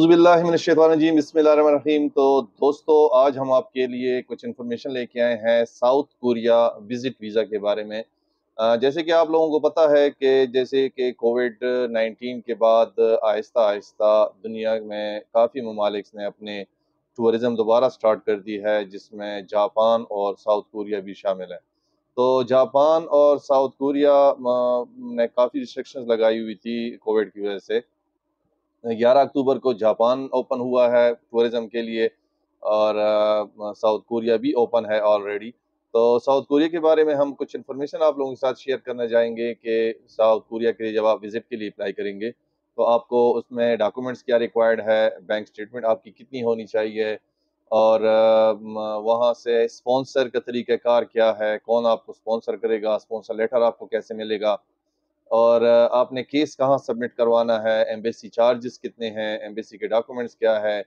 औज़ुबिल्लाहिमिनश्शैतानिर्रजीम बिस्मिल्लाहिर्रहमानिर्रहीम। तो दोस्तों, आज हम आपके लिए कुछ इन्फॉर्मेशन लेके आए हैं साउथ कोरिया विज़िट वीज़ा के बारे में। जैसे कि आप लोगों को पता है कि जैसे कि कोविड-19 के बाद आहिस्ता-आहिस्ता दुनिया में काफ़ी ममालिक ने अपने टूरिज़्म दोबारा स्टार्ट कर दी है, जिसमें जापान और साउथ कोरिया भी शामिल है। तो जापान और साउथ कोरिया ने काफ़ी रिस्ट्रिक्शंस लगाई हुई थी कोविड की वजह से। 11 अक्टूबर को जापान ओपन हुआ है टूरिज़्म के लिए और साउथ कोरिया भी ओपन है ऑलरेडी। तो साउथ कोरिया के बारे में हम कुछ इन्फॉर्मेशन आप लोगों के साथ शेयर करना चाहेंगे कि साउथ कोरिया के लिए जब आप विज़िट के लिए अप्लाई करेंगे, तो आपको उसमें डॉक्यूमेंट्स क्या रिक्वायर्ड है, बैंक स्टेटमेंट आपकी कितनी होनी चाहिए और वहाँ से स्पॉन्सर का तरीक़ाकार क्या है, कौन आपको स्पॉन्सर करेगा, स्पॉन्सर लेटर आपको कैसे मिलेगा और आपने केस कहाँ सबमिट करवाना है, एम्बेसी चार्जेस कितने हैं, एम्बेसी के डॉक्यूमेंट्स क्या है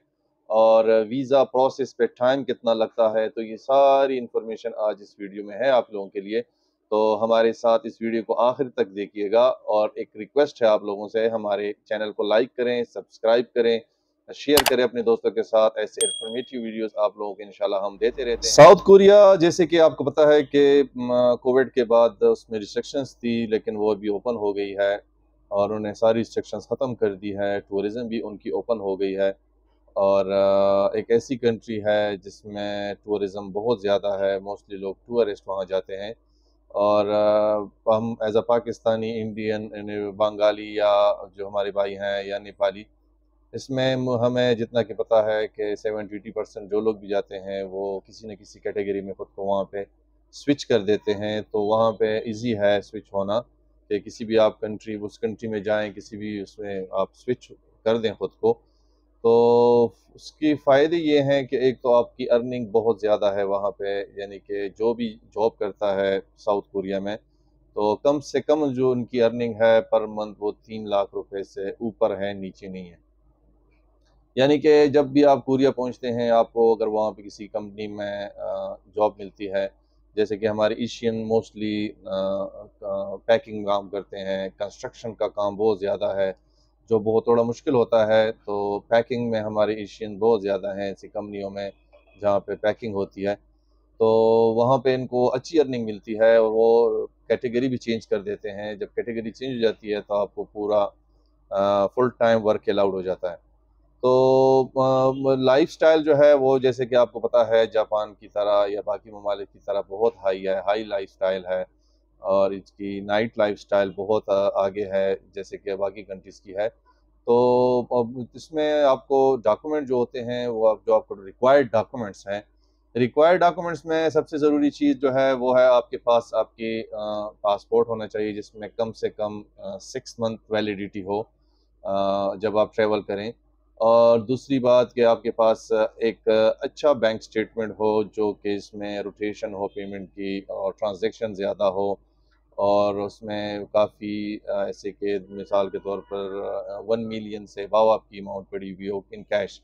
और वीज़ा प्रोसेस पे टाइम कितना लगता है। तो ये सारी इन्फॉर्मेशन आज इस वीडियो में है आप लोगों के लिए। तो हमारे साथ इस वीडियो को आखिर तक देखिएगा और एक रिक्वेस्ट है आप लोगों से, हमारे चैनल को लाइक करें, सब्सक्राइब करें, शेयर करें अपने दोस्तों के साथ। ऐसे इन्फॉर्मेटिव वीडियोस आप लोगों को इंशाल्लाह हम देते रहते हैं। साउथ कोरिया, जैसे कि आपको पता है कि कोविड के बाद उसमें रिस्ट्रिक्शंस थी, लेकिन वो अभी ओपन हो गई है और उन्हें सारी रिस्ट्रिक्शंस ख़त्म कर दी है। टूरिज़्म भी उनकी ओपन हो गई है और एक ऐसी कंट्री है जिसमें टूरिज़्म बहुत ज़्यादा है, मोस्टली लोग टूरिस्ट वहाँ जाते हैं और हम as a Pakistani, Indian, Bengali या जो हमारे भाई हैं या नेपाली, इसमें हमें जितना कि पता है कि 70-80% जो लोग भी जाते हैं वो किसी न किसी कैटेगरी में खुद को वहाँ पे स्विच कर देते हैं। तो वहाँ पे इजी है स्विच होना कि किसी भी आप कंट्री उस कंट्री में जाएं, किसी भी उसमें आप स्विच कर दें खुद को। तो उसके फ़ायदे ये हैं कि एक तो आपकी अर्निंग बहुत ज़्यादा है वहाँ पे, यानी कि जो भी जॉब करता है साउथ कोरिया में, तो कम से कम जो उनकी अर्निंग है पर मंथ वो 3 लाख रुपए से ऊपर है, नीचे नहीं है। यानी कि जब भी आप कोरिया पहुंचते हैं, आपको अगर वहाँ पे किसी कंपनी में जॉब मिलती है, जैसे कि हमारे एशियन मोस्टली पैकिंग काम करते हैं, कंस्ट्रक्शन का काम बहुत ज़्यादा है, जो बहुत थोड़ा मुश्किल होता है। तो पैकिंग में हमारे एशियन बहुत ज़्यादा हैं ऐसी कंपनियों में जहाँ पे पैकिंग होती है। तो वहाँ पे इनको अच्छी अर्निंग मिलती है और वो कैटेगरी भी चेंज कर देते हैं। जब कैटेगरी चेंज हो जाती है तो आपको पूरा फुल टाइम वर्क अलाउड हो जाता है। तो लाइफ़स्टाइल जो है वो, जैसे कि आपको पता है, जापान की तरह या बाकी ममालिक की तरह बहुत हाई है, हाई लाइफ़स्टाइल है और इसकी नाइट लाइफ़स्टाइल बहुत आगे है, जैसे कि बाकी कंट्रीज़ की है। तो अब इसमें आपको डॉक्यूमेंट जो होते हैं वो जो आपको रिक्वायर्ड डॉक्यूमेंट्स में सबसे ज़रूरी चीज़ जो है वो है आपके पास आपकी पासपोर्ट होना चाहिए, जिसमें कम से कम 6 मंथ वैलिडिटी हो जब आप ट्रैवल करें। और दूसरी बात कि आपके पास एक अच्छा बैंक स्टेटमेंट हो, जो कि इसमें रोटेशन हो पेमेंट की और ट्रांजैक्शन ज़्यादा हो और उसमें काफ़ी ऐसे कि मिसाल के तौर पर 1 मिलियन से अबव आपकी अमाउंट पड़ी हुई हो इन कैश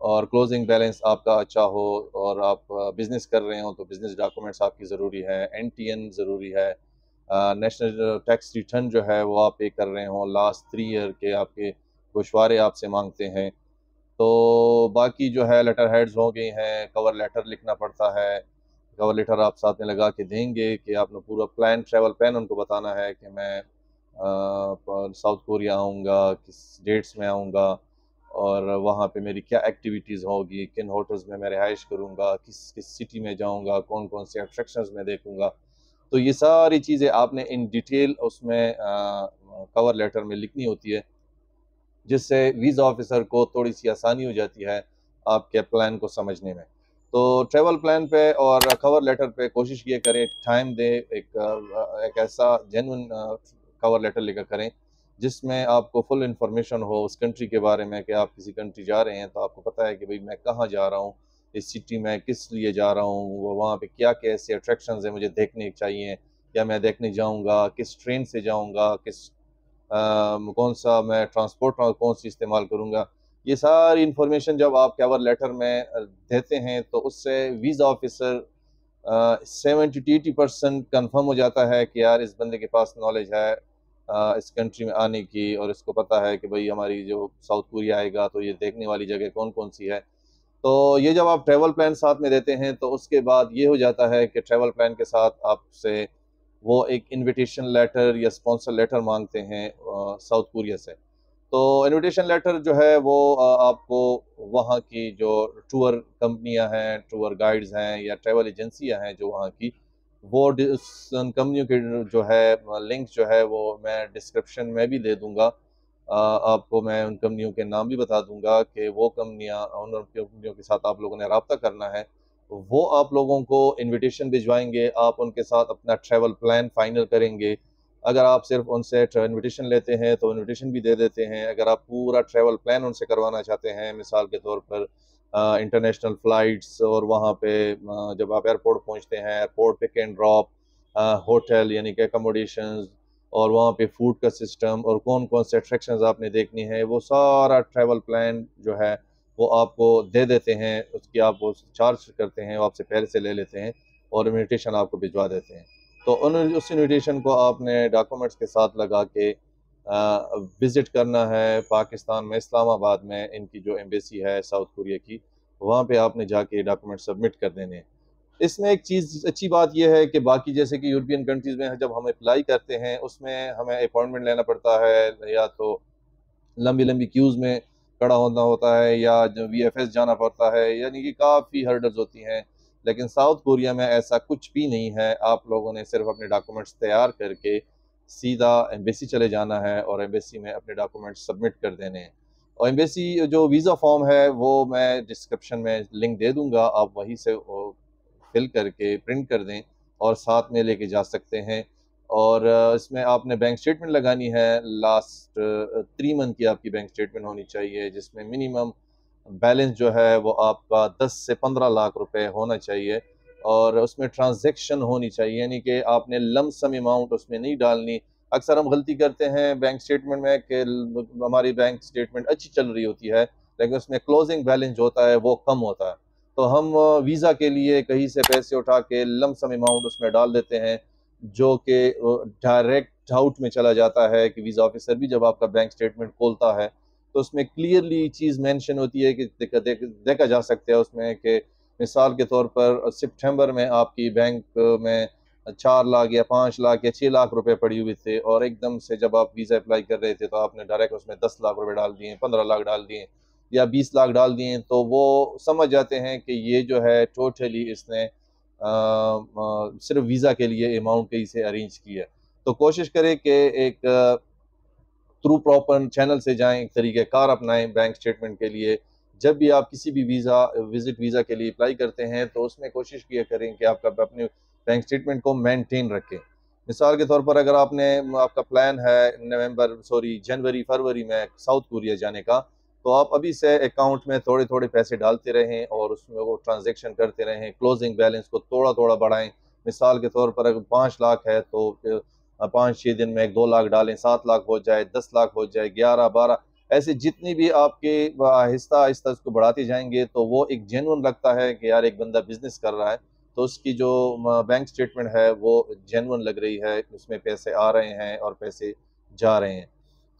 और क्लोजिंग बैलेंस आपका अच्छा हो और आप बिज़नेस कर रहे हो तो बिज़नेस डॉक्यूमेंट्स आपकी ज़रूरी है, एनटीएन ज़रूरी है, नेशनल टैक्स रिटर्न जो है वो आप पे कर रहे हो, लास्ट 3 ईयर के आपके गोशवारे आपसे मांगते हैं। तो बाकी जो है लेटर हेड्स हो गई हैं, कवर लेटर लिखना पड़ता है। कवर लेटर आप साथ में लगा के देंगे कि आपने पूरा प्लान, ट्रैवल प्लान उनको बताना है कि मैं साउथ कोरिया आऊँगा, किस डेट्स में आऊँगा और वहाँ पे मेरी क्या एक्टिविटीज़ होगी, किन होटल्स में मैं रिहाइश करूँगा, किस किस सिटी में जाऊँगा, कौन-कौन से अट्रैक्शंस मैं देखूँगा। तो ये सारी चीज़ें आपने इन डिटेल उसमें कवर लेटर में लिखनी होती है, जिससे वीज़ा ऑफ़िसर को थोड़ी-सी आसानी हो जाती है आपके प्लान को समझने में। तो ट्रैवल प्लान पे और कवर लेटर पे कोशिश ये करें, टाइम दें, एक ऐसा जेन्युइन कवर लेटर लिखा करें, जिसमें आपको फुल इन्फॉर्मेशन हो उस कंट्री के बारे में कि आप किसी कंट्री जा रहे हैं, तो आपको पता है कि भई मैं कहाँ जा रहा हूँ, इस सिटी में किस लिए जा रहा हूँ, वहाँ पे क्या-क्या ऐसे अट्रैक्शंस हैं मुझे देखने चाहिए या मैं देखने जाऊँगा, किस ट्रेन से जाऊँगा, कौन-सा मैं ट्रांसपोर्ट कौन-सी इस्तेमाल करूँगा। ये सारी इन्फॉर्मेशन जब आप कवर लेटर में देते हैं, तो उससे वीज़ा ऑफ़िसर 70 टू 80% कन्फर्म हो जाता है कि यार इस बंदे के पास नॉलेज है इस कंट्री में आने की, और इसको पता है कि भाई हमारी जो साउथ कोरिया आएगा तो ये देखने वाली जगह कौन कौन सी है। तो ये जब आप ट्रैवल प्लान साथ में देते हैं तो उसके बाद ये हो जाता है कि ट्रैवल प्लान के साथ आपसे वो एक इनविटेशन लेटर या स्पॉन्सर लेटर मांगते हैं साउथ कोरिया से। तो इनविटेशन लेटर जो है वो आपको वहाँ की जो टूर कंपनियां हैं, टूर गाइड्स हैं या ट्रैवल एजेंसियां हैं जो वहाँ की, वो उन कंपनियों के जो है लिंक जो है वो मैं डिस्क्रिप्शन में भी दे दूंगा। आपको मैं उन कंपनियों के नाम भी बता दूंगा कि वो कंपनियां, उन कंपनियों के साथ आप लोगों ने रब्ता करना है। वो आप लोगों को इनविटेशन भिजवाएंगे, आप उनके साथ अपना ट्रैवल प्लान फाइनल करेंगे। अगर आप सिर्फ उनसे इनविटेशन लेते हैं तो इनविटेशन भी दे देते हैं। अगर आप पूरा ट्रैवल प्लान उनसे करवाना चाहते हैं, मिसाल के तौर पर इंटरनेशनल फ़्लाइट्स, और वहाँ पे जब आप एयरपोर्ट पहुँचते हैं, airport pick and drop, hotel यानी कि अकोमोडेशंस, और वहाँ पे फूड का सिस्टम, और कौन कौन से अट्रैक्शंस आपने देखनी है, वो सारा ट्रैवल प्लान जो है वो आपको दे देते हैं। उसकी आप वो चार्ज करते हैं, वो आपसे पहले से ले लेते हैं और इन्विटेशन आपको भिजवा देते हैं। तो उन उस इन्विटेशन को आपने डॉक्यूमेंट्स के साथ लगा के विज़िट करना है पाकिस्तान में, इस्लामाबाद में इनकी जो एम्बेसी है साउथ कोरिया की, वहाँ पे आपने जाके डॉक्यूमेंट सबमिट कर देने हैं। इसमें एक चीज़ अच्छी बात यह है कि बाकी जैसे कि यूरोपियन कंट्रीज़ में जब हम अप्लाई करते हैं उसमें हमें अपॉइंटमेंट लेना पड़ता है, या तो लंबी लंबी क्यूज़ में खड़ा होना होता है, या जो वीएफएस जाना पड़ता है, यानी कि काफ़ी हर्डल्स होती हैं। लेकिन साउथ कोरिया में ऐसा कुछ भी नहीं है। आप लोगों ने सिर्फ अपने डॉक्यूमेंट्स तैयार करके सीधा एम्बेसी चले जाना है और एम्बेसी में अपने डॉक्यूमेंट्स सबमिट कर देने हैं। और एम्बेसी जो वीज़ा फॉर्म है वो मैं डिस्क्रिप्शन में लिंक दे दूंगा, आप वहीं से फिल करके प्रिंट कर दें और साथ में लेके जा सकते हैं। और इसमें आपने बैंक स्टेटमेंट लगानी है। लास्ट 3 मंथ की आपकी बैंक स्टेटमेंट होनी चाहिए, जिसमें मिनिमम बैलेंस जो है वो आपका 10 से 15 लाख रुपए होना चाहिए, और उसमें ट्रांजैक्शन होनी चाहिए, यानी कि आपने लमसम अमाउंट उसमें नहीं डालनी। अक्सर हम गलती करते हैं बैंक स्टेटमेंट में कि हमारी बैंक स्टेटमेंट अच्छी चल रही होती है लेकिन उसमें क्लोजिंग बैलेंस जो होता है वो कम होता है। तो हम वीज़ा के लिए कहीं से पैसे उठा के लमसम अमाउंट उसमें डाल देते हैं, जो कि डायरेक्ट डाउट में चला जाता है कि वीज़ा ऑफिसर भी जब आपका बैंक स्टेटमेंट खोलता है तो उसमें क्लियरली चीज़ मेंशन होती है कि देखा जा सकता है उसमें कि मिसाल के तौर पर सितंबर में आपकी बैंक में 4 लाख या 5 लाख या 6 लाख रुपए पड़ी हुई थे, और एकदम से जब आप वीज़ा अप्लाई कर रहे थे तो आपने डायरेक्ट उसमें 10 लाख रुपए डाल दिए, 15 लाख डाल दिए या 20 लाख डाल दिए, तो वो समझ जाते हैं कि ये जो है टोटली इसने सिर्फ वीज़ा के लिए अमाउंट कहीं से अरेंज की है। तो कोशिश करें कि एक थ्रू प्रॉपर चैनल से जाएं, एक तरीक़ेकार अपनाएं बैंक स्टेटमेंट के लिए। जब भी आप किसी भी विजिट वीज़ा के लिए अप्लाई करते हैं तो उसमें कोशिश किया करें कि आपका अपने बैंक स्टेटमेंट को मेंटेन रखें। मिसाल के तौर पर अगर आपका प्लान है जनवरी फरवरी में साउथ कोरिया जाने का, तो आप अभी से अकाउंट में थोड़े थोड़े पैसे डालते रहें और उसमें वो ट्रांजेक्शन करते रहें, क्लोजिंग बैलेंस को थोड़ा थोड़ा बढ़ाएं। मिसाल के तौर पर अगर 5 लाख है तो 5-6 दिन में 2 लाख डालें, 7 लाख हो जाए, 10 लाख हो जाए, 11-12, ऐसे जितनी भी आपके आहिस्ता आहिस्ता उसको बढ़ाते जाएंगे तो वो एक जेन्युइन लगता है कि यार एक बंदा बिजनेस कर रहा है, तो उसकी जो बैंक स्टेटमेंट है वो जेन्युइन लग रही है, उसमें पैसे आ रहे हैं और पैसे जा रहे हैं।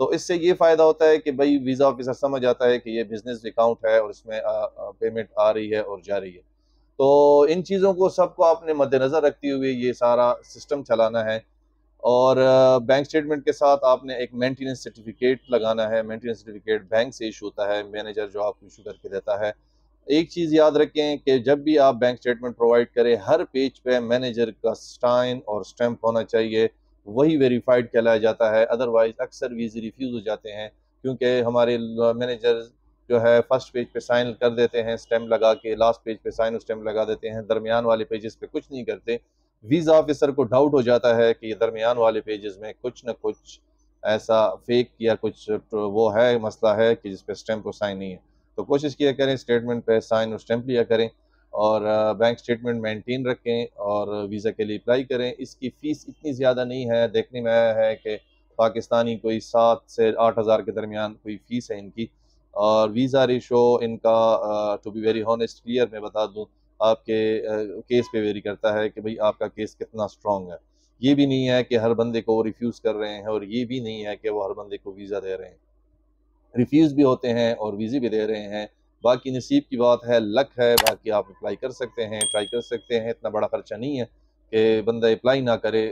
तो इससे ये फ़ायदा होता है कि भाई वीज़ा ऑफिसर समझ आता है कि ये बिजनेस अकाउंट है और इसमें पेमेंट आ रही है और जा रही है। तो इन चीज़ों को सबको आपने मद्देनज़र रखते हुए ये सारा सिस्टम चलाना है। और बैंक स्टेटमेंट के साथ आपने एक मेंटेनेंस सर्टिफिकेट लगाना है। मेंटेनेंस सर्टिफिकेट बैंक से इशू होता है, मैनेजर जो आपको इशू करके देता है। एक चीज़ याद रखें कि जब भी आप बैंक स्टेटमेंट प्रोवाइड करें, हर पेज पे मैनेजर का साइन और स्टैंप होना चाहिए, वही वेरीफाइड कहलाया जाता है। अदरवाइज अक्सर वीज़े रिफ्यूज़ हो जाते हैं, क्योंकि हमारे मैनेजर जो है फर्स्ट पेज पे साइन कर देते हैं स्टैंप लगा के, लास्ट पेज पे साइन और स्टैंप लगा देते हैं, दरमियान वाले पेजेस पे कुछ नहीं करते। वीज़ा ऑफिसर को डाउट हो जाता है कि ये दरमियान वाले पेजेस में कुछ न कुछ ऐसा फेक या कुछ तो वो है, मसला है कि जिस पे स्टैंप और साइन नहीं है। तो कोशिश किया करें स्टेटमेंट पे साइन और स्टैंप लिया करें, और बैंक स्टेटमेंट मेंटेन रखें और वीज़ा के लिए अप्लाई करें। इसकी फ़ीस इतनी ज़्यादा नहीं है, देखने में आया है कि पाकिस्तानी कोई 7 से 8 हज़ार के दरमियान कोई फ़ीस है इनकी। और वीज़ा रेशो इनका to be very honest clear मैं बता दूँ, आपके केस पे वेरी करता है कि भाई आपका केस कितना स्ट्रॉन्ग है। ये भी नहीं है कि हर बंदे को वो रिफ्यूज़ कर रहे हैं, और ये भी नहीं है कि वो हर बंदे को वीज़ा दे रहे हैं। रिफ्यूज़ भी होते हैं और वीज़े भी दे रहे हैं। बाकी नसीब की बात है, लक है, बाकी आप अप्लाई कर सकते हैं, ट्राई कर सकते हैं, इतना बड़ा खर्चा नहीं है कि बंदा अप्लाई ना करे,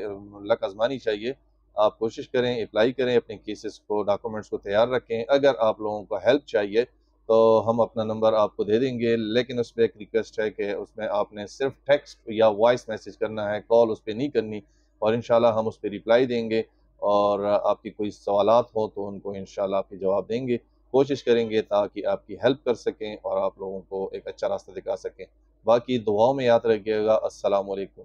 लक आज़मानी चाहिए। आप कोशिश करें, अप्लाई करें, अपने केसेस को, डॉक्यूमेंट्स को तैयार रखें। अगर आप लोगों को हेल्प चाहिए, तो हम अपना नंबर आपको दे देंगे, लेकिन उसपे एक रिक्वेस्ट है कि उसमें आपने सिर्फ़ टेक्स्ट या वॉइस मैसेज करना है, कॉल उस पे नहीं करनी, और इंशाल्लाह हम उस पे रिप्लाई देंगे। और आपकी कोई सवालात हों तो उनको इंशाल्लाह आपके जवाब देंगे। कोशिश करेंगे ताकि आपकी हेल्प कर सकें और आप लोगों को एक अच्छा रास्ता दिखा सकें। बाकी दुआओं में याद रखिएगा। अस्सलाम वालेकुम।